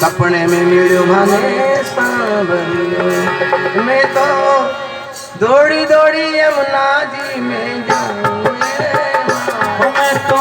सपने में मिलो माने सांवरियो। मैं तो दौड़ी दौड़ी यमुना जी में जाऊं, मैं तो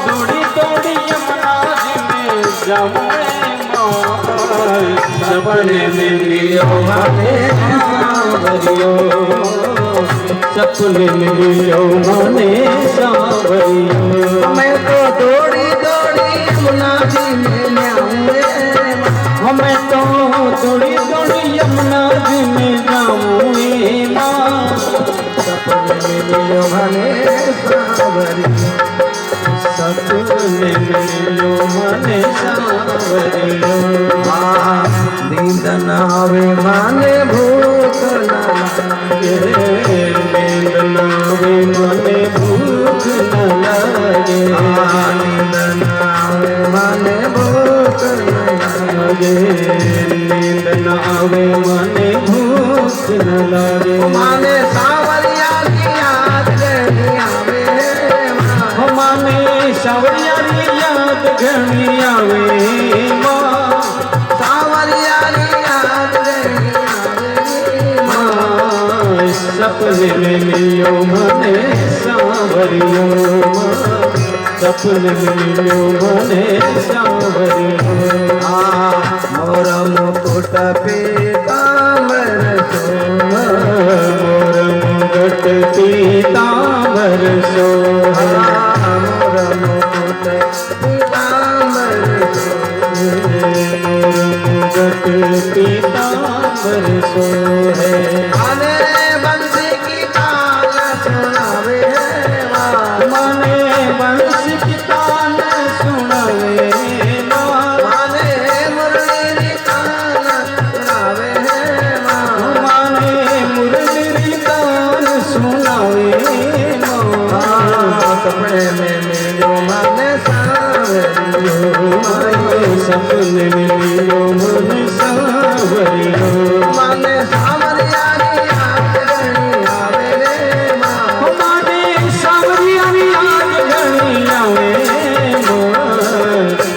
दौड़ी दौड़ी यमुना जी में जाऊं, सपने में मिलो माने सांवरियो। सपने में मिलो माने सांवरियो। मैं तो दौड़ी दौड़ी यमुना जी में जाऊं, मैं तो दौड़ी दौड़ी यमुना जी में जाऊं माँ। सपने में मिलो माने सांवरियो। सपने में मिलो माने सांवरियो। नींद न आवे माने भूख न लागे, नींद न आवे माने भूख न लागे। नींद न आवे माने भूख न लागे, नींद न आवे माने भूख न लागे। माने सांवरिया की याद घनी आवे, माने सांवरिया की याद घनी आवे माँ। सांवरिया की याद घनी आवे माँ। सपने में मिलो माने सांवरियो माँ। सपने में मिलो माने सांवरियो। मोर मुकुट पीतांबर सोहा, मोर मुकुट पीतांबर सोहा। मोर मुकुट पीतांबर सोहे, मोर मुकुट पीतांबर सोहे। माने बंसी की तान सुनावे माँ, माने बंसी की तान सुनावे माँ। माने मुरली तान सुनावे माँ, माने मुरली तान सुनावे माँ। सपने में मिलो माने सांवरियो, सपने में मिलो माने सांवरियो। माने सांवरिया की याद घनी आवे रे माँ, माने सांवरिया की याद घनी आवे माँ।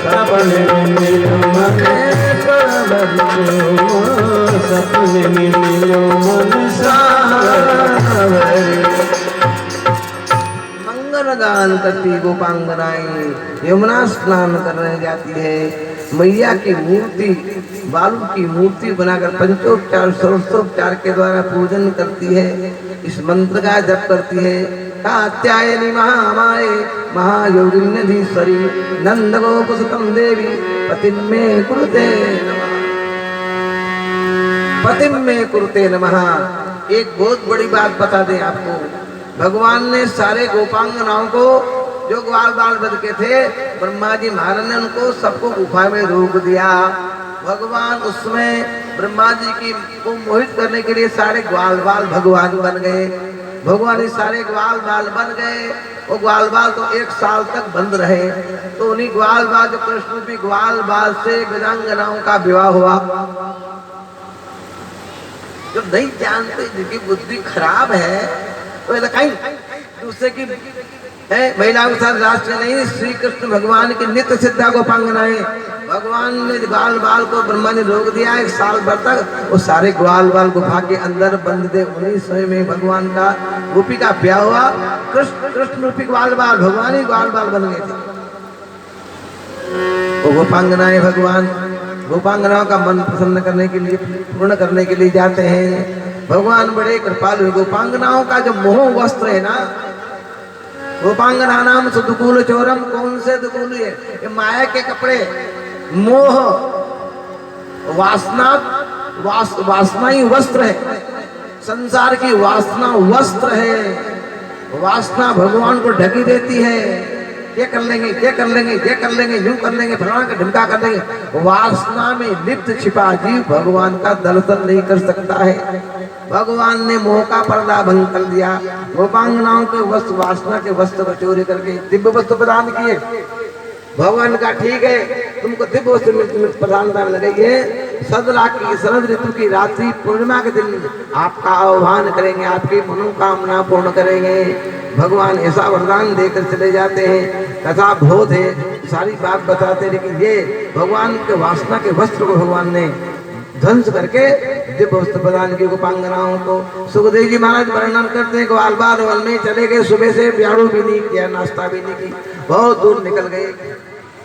सपने में मिलो माने सांवरियो माँ। सपने में मिलो माने सांवरियो। मंगल गान करती गोपांगनाएं यमुना स्नान करने जाती है। मैया की मूर्ति बालू की मूर्ति बनाकर पंचोपचार षोडशोपचार के द्वारा पूजन करती है। इस मंत्र का जप करती है। कात्यायनी महामाये महायोगिन्यधीश्वरी नंद गोपसुतम देवी पतिम में कुरुते नमः, पतिम में कुरुते नमः। एक बहुत बड़ी बात बता दें आपको, भगवान ने सारे गोपांगनाओं को जो ग्वाल बाल बन के थे, ब्रह्मा जी महाराज ने उनको सबको गुफा में रोक दिया। भगवान उसमें ब्रह्मा जी की को मोहित करने के लिए सारे ग्वाल बाल भगवान बन गए। भगवान ही सारे ग्वाल बाल बन गए। वो ग्वाल बाल तो 1 साल तक बंद रहे। तो उन्हीं ग्वाल बाल जो कृष्ण रूपी ग्वाल बाल से वीरांगनाओं का विवाह हुआ। जो नहीं जानते, जिनकी बुद्धि खराब है, तो कहीं दूसरे की है महिलाओं के साथ राष्ट्र नहीं। श्री कृष्ण भगवान की नित्य सिद्धा गोपांगनाएं, भगवान ने ग्वाल बाल को ब्रह्मा ने रोक दिया 1 साल भर तक। वो सारे ग्वाल बाल गुफा के अंदर बंद थे। उन्हीं समय में भगवान का गोपी का ब्याह हुआ। कृष्ण रूपी ग्वाल बाल भगवान ही ग्वाल बाल बन गए थे। वो गोपांगनाएं भगवान गोपांगनाओं का मन प्रसन्न करने के लिए, पूर्ण करने के लिए जाते हैं। भगवान बड़े कृपालु। गोपांगनाओं का जो मोह वस्त्र है ना, गोपांगना नाम सुदुकूल चोरम, कौन से दुकूल है? ये माया के कपड़े, मोह वासना, वासना ही वस्त्र है। संसार की वासना वस्त्र है। वासना भगवान को ढकी देती है। ये कर लेंगे, ये कर लेंगे, ये कर लेंगे, यूं कर लेंगे, फलाना का ढिमका कर लेंगे। वासना में लिप्त छिपा जीव भगवान का दर्शन नहीं कर सकता है। भगवान ने मोह का पर्दा भंग कर दिया। गोपांगनाओं के वस्त्र, वासना के वस्त्र चोरी करके दिव्य वस्त्र प्रदान किए। भगवान का ठीक है, तुमको दिव्य वस्त्र प्रदान करने लगे, सदरा की शरद ऋतु की रात्रि पूर्णिमा के दिन आपका आह्वान करेंगे, आपकी मनोकामना पूर्ण करेंगे। भगवान ऐसा वरदान देकर चले जाते हैं। कथा बहुत है, सारी बात बताते हैं, लेकिन ये भगवान के वासना के वस्त्र को भगवान ने ध्वंस करके दिव्य वस्त्र प्रदान किए गोपांगनाओं को। सुखदेव जी महाराज वर्णन करते हैं, ग्वाल बाल वन में चले गए, सुबह से ब्याड़ू भी नहीं किया, नाश्ता भी नहीं की, बहुत दूर निकल गए।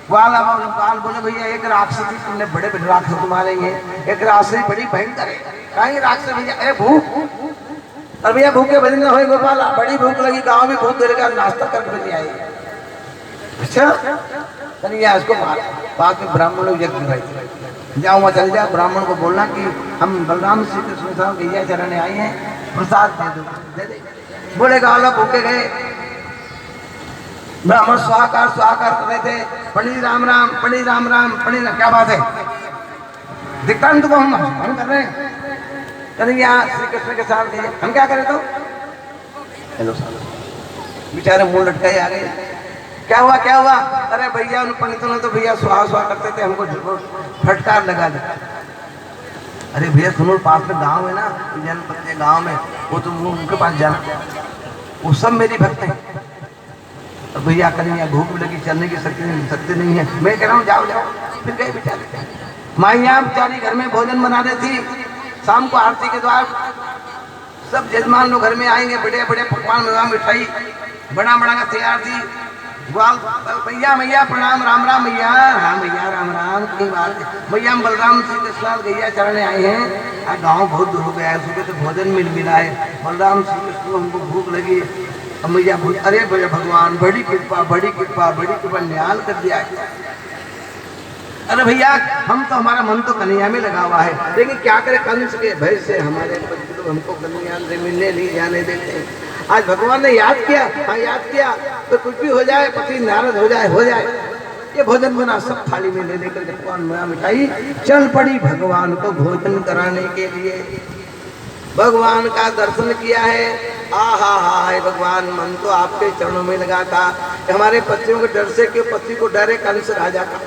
ग्वाल बोले भैया एक राक्षसी तुमने बड़े बड़े राक्षस तुम्हारे ये, एक राक्षसी बड़ी भयंकर है। कहीं राक्षस भैया, अरे भूख, और भैया भूखे भजन हो गोपाल, बड़ी भूख लगी, गाँव में बहुत देर का नाश्ता करके नहीं आई। अच्छा कन्हैया इसको मार, बाद में ब्राह्मण लोग यज्ञ कराए, जाओ वहाँ चल जाओ, ब्राह्मण को बोलना कि हम बलराम श्री कृष्ण साहब गैया चरण आए हैं, प्रसाद दे दो, दे दे। बोले गाँव भूखे गए, ब्राह्मण स्वाहाकार स्वाहाकार कर रहे थे, पंडित राम राम, पंडित राम राम, पंडित क्या बात है, दिखता नहीं तुमको हम कर रहे हैं। कन्हैया श्री कृष्ण के साथ गए, हम क्या करें तो हेलो बेचारे मुंह लटकाए आ गए, क्या हुआ क्या हुआ? अरे भैया उन पंडितों ने तो भैया सुहा सुहा करते थे, हमको फटकार लगा दी। अरे भैया सुनो, पास में गांव है ना, जनपद के गांव में, वो तुम उनके पास जाना, वो सब मेरी भक्त है। अब भैया कन्हैया भूख लगी, चलने की शक्ति नहीं है, मैं कह रहा हूँ जाओ जाओ। फिर गए बेचारे, माइया बेचारी घर में भोजन बना रही थी, शाम को आरती के द्वार सब जजमान लोग घर में आएंगे, बड़े बड़े पकवान मिठाई बड़ा बड़ा का तैयार थी। भैया मैया प्रणाम, राम राम भैया, हाँ भैया राम राम, की बात है भैया, हम बलराम श्री कृष्ण गैया चरण आए हैं, गाँव बहुत दूर हो गया है, सुबह तो भोजन मिला है, बलराम श्री कृष्ण हमको भूख लगी। अब भैया अरे भैया भगवान बड़ी कृपा बड़ी कृपा बड़ी कृपा, न्याल कर दिया। अरे भैया हम तो, हमारा मन तो कन्हैया में लगा हुआ है, लेकिन क्या करे, कंस के भय से हमारे लोग हमको कन्हैया से मिलने नहीं जाने देते। आज भगवान ने याद किया, हाँ याद किया, तो कुछ भी हो जाए, पति नाराज हो जाए, ये भोजन बना, सब थाली में ले लेकर भगवान बना मिठाई, चल पड़ी भगवान को भोजन कराने के लिए। भगवान का दर्शन किया है, आहा हा, भगवान मन तो आपके चरणों में लगा था। हमारे पतियों के डर से, क्यों पति को डरे कंस राजा का,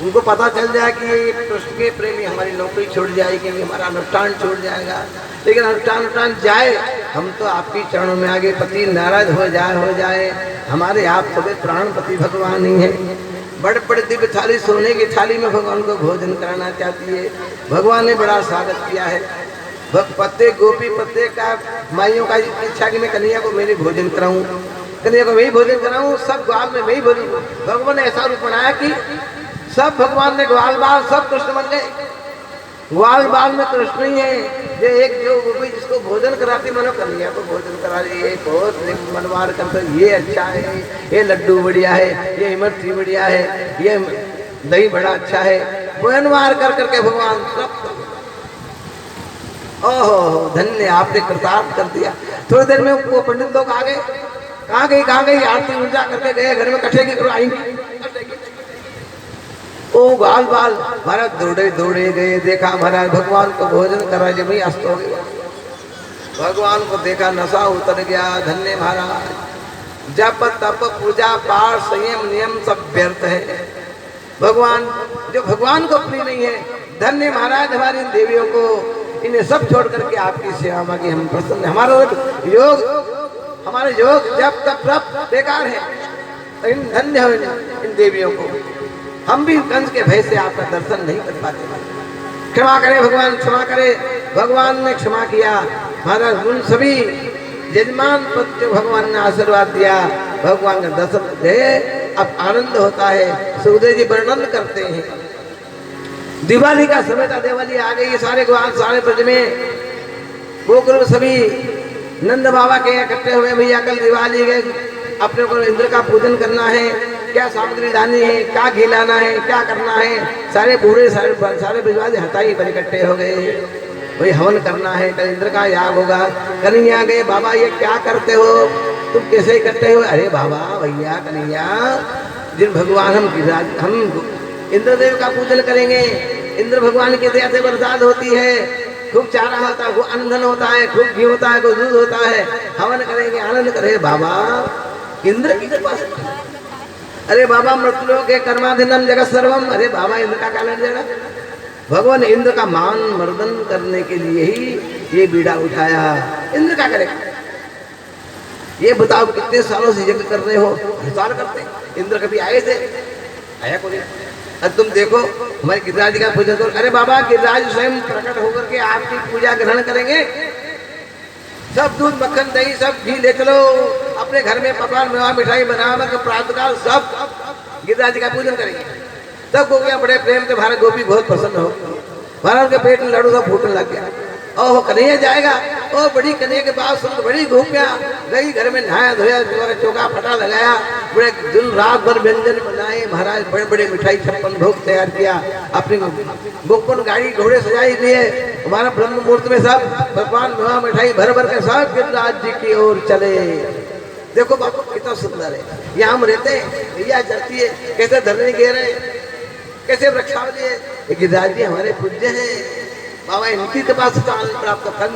उनको पता चल जाए कि ये कृष्ण के प्रेमी, हमारी नौकरी छूट जाएगी, हमारा अनुष्ठान छूट जाएगा, लेकिन अनुष्ठान जाए, हम तो आपकी चरणों में आगे, पति नाराज हो जाए, हमारे आप सभी प्राणपति भगवान ही हैं। बड़े बड़े दिव्य थाली, सोने की थाली में भगवान को भोजन कराना चाहती है। भगवान ने बड़ा स्वागत किया है। पत्ते गोपी पत्ते का माइयों का इच्छा कि मैं कन्हैया को मेरे भोजन कराऊं, कन्हैया को वही भोजन कराऊं, सब ग्वाल में वही भोजन। भगवान ने ऐसा रूप बनाया कि सब भगवान ने ग्वाल बाल सब कृष्ण बन गए, ग्वाल बाल में कृष्ण ही है। जो एक जो गोपी जिसको भोजन कराती, मनो कन्हैया को भोजन करा रही है, बहुत मनवार करते, ये अच्छा है, ये लड्डू बढ़िया है, ये इमरती बढ़िया है, ये दही बड़ा अच्छा है, मनवार कर करके भगवान सब, ओहो धन्य आपने कृतार्थ कर दिया। थोड़ी देर में वो पंडित लोग आ गए, कहाँ गई आरती ऊर्जा करके गए, घर में कट्ठे की आएंगे। ओ बाल बाल महाराज दौड़े गए, देखा महाराज भगवान को भोजन करा, जब ही अस्त हो गया। भगवान को देखा, नशा उतर गया, धन्य महाराज, जप तप पूजा पाठ संयम नियम सब व्यर्थ है। भगवान जो भगवान को प्रिय नहीं है, धन्य महाराज हमारी देवियों को, इन्हें सब छोड़ करके आपकी सेवा की हम प्रसन्न। हमारा योग, हमारे योग जब तक तप बेकार है, धन्य हो इन देवियों को। हम भी कंस के भय से आपका दर्शन नहीं कर पाते। क्षमा करें भगवान, क्षमा करें। भगवान ने क्षमा किया। महाराज उन सभी यजमान पद जो भगवान ने आशीर्वाद दिया, भगवान का दर्शन दे, अब आनंद होता है। सुखदेव जी वर्णन करते हैं, दिवाली का समय था, दिवाली आ गई, सारे ग्वाल सारे ब्रज में गोकुल में सभी नंद बाबा के इकट्ठे हुए, भैया कल दिवाली है, अपने को इंद्र का पूजन करना है, क्या सामग्री लानी है, क्या खिलाना है, क्या करना है। सारे बूढ़े सारे ब्रजवासी हताई पर इकट्ठे हो गए, भाई हवन करना है, कल इंद्र का याग होगा। कन्हैया गए, बाबा ये क्या करते हो, तुम कैसे इकट्ठे हो? अरे बाबा भैया कन्हैया, जिन भगवान हम इंद्रदेव का पूजन करेंगे, इंद्र भगवान की दया से बरसात होती है, खूब चारा होता है, खूब अन्न होता है, खूब घी होता है, खूब दूध होता है, हवन करेंगे, आनंद करें। बाबा इंद्र की कृपा से, अरे बाबा मृत्युलोक के कर्माधीनम जगत सर्वम, अरे बाबा इंद्र का क्या लेना देना, भगवान इंद्र का मान मर्दन करने के लिए ही ये बीड़ा उठाया। इंद्र क्या करेगा? ये बताओ, कितने सालों से यज्ञ कर रहे हो, विचार करते। इंद्र कभी आए थे? आया कोई? अब तुम देखो हमारे गिरिराज जी का पूजन करो। अरे बाबा, गिरिराज स्वयं प्रकट होकर के आपकी पूजा ग्रहण करेंगे। सब दूध मक्खन दही सब घी ले चलो, अपने घर में पकवान मेवा मिठाई बना कर प्रातःकाल सब गिरिराज जी का पूजन करेंगे। सब गोपियां बड़े प्रेम से, भारत गोपी बहुत प्रसन्न हो, महाराज के पेट में लड्डू सब फूटने लग गया। ओह कन्हैया जाएगा, ओ बड़ी कन्हैया के पास सुन बड़ी गोपियां गई, घर में नहाया धोया, चौका फटा लगाया, बड़े दिन रात भर व्यंजन बनाए, महाराज बड़े बड़े मिठाई 56 भोग तैयार किया, अपनी गोपन गाड़ी घोड़े सजाई लिए, हमारा ब्रह्म मुहूर्त में सब भगवान मेवा मिठाई भर भर के सब गिरिराज जी की ओर चले। देखो बाबू कितना सुंदर है, यहाँ हम रहते हैं, भैया चलती है, कैसे धरने गे रहे, कैसे वृक्षावली है। गिरिराज जी हमारे पूज्य हैं बाबा, इनकी कृपा से प्राप्त फल।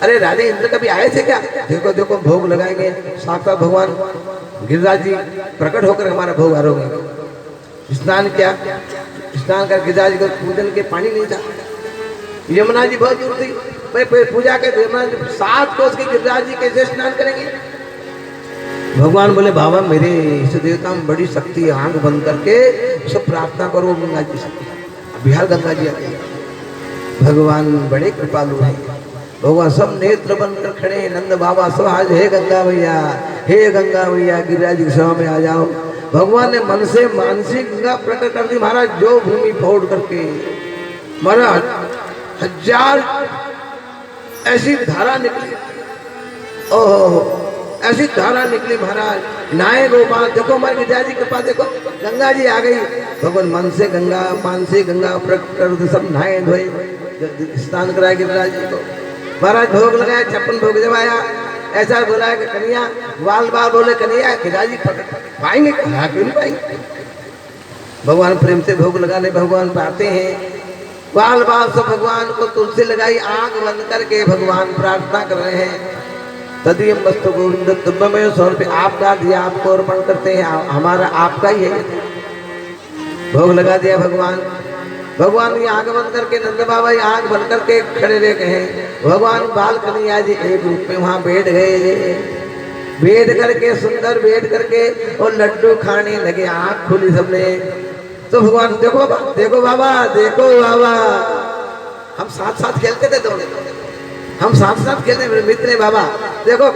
अरे राधे इंद्र कभी आए थे क्या? देखो देखो भोग लगाएंगे, साक्षात भगवान गिरिराज जी प्रकट होकर हमारा भोग आरोगे। स्नान किया, स्नान कर गिरिराज को पूजन के पानी नहीं था, यमुना जी बहुत दूर थी, भाई पूजा के 7 कोस के गिरिराज जी कैसे स्नान करेंगे? भगवान बोले बाबा मेरे इष्ट देवता में बड़ी शक्ति है, आंख बंद करके सब प्रार्थना करो गंगा जी से। बिहार गंगा जी आते हैं, भगवान बड़े कृपालु हैं। भगवान सब नेत्र बंद कर खड़े हैं, नंद बाबा सब आज हे गंगा मैया, हे गंगा मैया गिरिराज जी की सभा में आ जाओ। भगवान ने मन से मानसिक गंगा प्रकट कर दी महाराज, जो भूमि फोड़ करके महाराज 1000 ऐसी धारा निकली, ओहो ऐसी धारा निकली महाराज, नहाए गोपाल। देखो हमारे गिरिराज जी कृपा, देखो गंगा जी आ गई। भगवान मन से गंगा, मान से गंगा प्रकट कर सब नहाए धोए, स्नान कराया गिरिराज जी को। महाराज भोग लगाया, 56 भोग जब आया, ऐसा बोला है कि कन्हैया बाल बाल बोले कन्हैया गिरिराज जी प्रकट पाएंगे, कहा क्यों नहीं पाएंगे? भगवान प्रेम से भोग लगाने भगवान पाते हैं, बाल बाल सब भगवान को तुलसी लगाई, आंख बंद करके भगवान प्रार्थना कर रहे हैं। तदीय मस्तु गोविंद तुभ्यमेव समर्पयामि, आपका दिया आपको अर्पण करते हैं, हमारा आपका ही है। भोग लगा दिया भगवान। भगवान की आंख बंद करके नंद बाबा आंख बंद करके खड़े रह गए। भगवान बाल कन्हैया जी एक रूप में वहां बैठ गए, बैठ करके सुंदर बैठ करके और लड्डू खाने लगे, आंख खुली सबने। तो भगवान देखो देखो बाबा, देखो बाबा, हम साथ साथ खेलते थे दोनों, हम साथ साथ खेलते मेरे मित्र है बाबा। देखो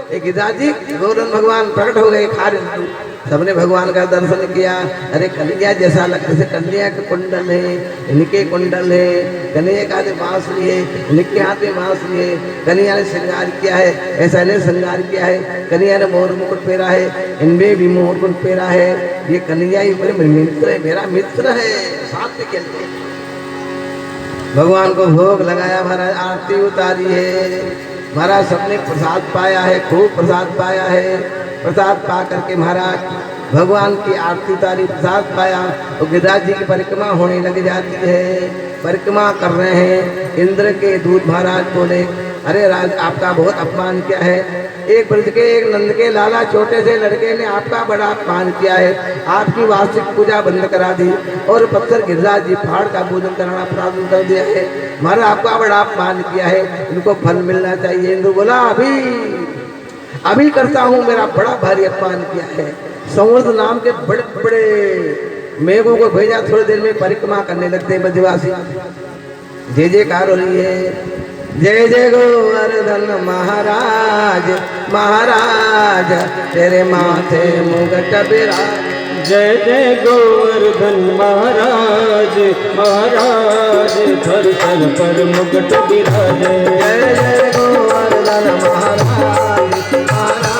एक गिरिराज जी गौरन भगवान प्रकट हो गए, खा रहे, सबने भगवान का दर्शन किया। अरे कन्हैया जैसा लगता है, कन्हैया के कुंडल है, इनके कुंडल है, कन्हैया का हाथ में बांसुरी है, इनके हाथ में बांसुरी है, कन्हैया ने श्रृंगार किया है, ऐसा इन्हें श्रृंगार किया है, कन्हैया ने मोर मुकुट पहना है, इनमें भी मोर मुकुट पहना है। ये कन्हैया ही मेरे मित्र है, मेरा मित्र है, साथ में खेलते हैं। भगवान को भोग लगाया महाराज, आरती उतारी है महाराज, सबने प्रसाद पाया है, खूब प्रसाद पाया है। प्रसाद पा करके महाराज भगवान की आरती उतारी, प्रसाद पाया तो गिरिराज जी की परिक्रमा होने लग जाती है। परिक्रमा कर रहे हैं, इंद्र के दूत महाराज बोले अरे राज आपका बहुत अपमान किया है, एक ब्रज के एक नंद के लाला छोटे से लड़के ने आपका बड़ा अपमान किया है, आपकी वार्षिक पूजा बंद करा दी और पत्थर गिरिराज जी पहाड़ का पूजन कराना प्रारंभ कर दिया है। महाराज आपका बड़ा अपमान किया है, इनको फल मिलना चाहिए। इंद्र बोला अभी करता हूँ, मेरा बड़ा भारी अपमान किया है। संवर्ध नाम के बड़े बड़े मेघों को भेजा, थोड़ी देर में परिक्रमा करने लगते हैं ब्रजवासी। जय जयकार हो रही है, जय जय गोवर्धन महाराज महाराज, तेरे माथे मुगट विराज। जय जय गोवर्धन महाराज महाराज, थर थर पर मुकुट विराजे। जय जय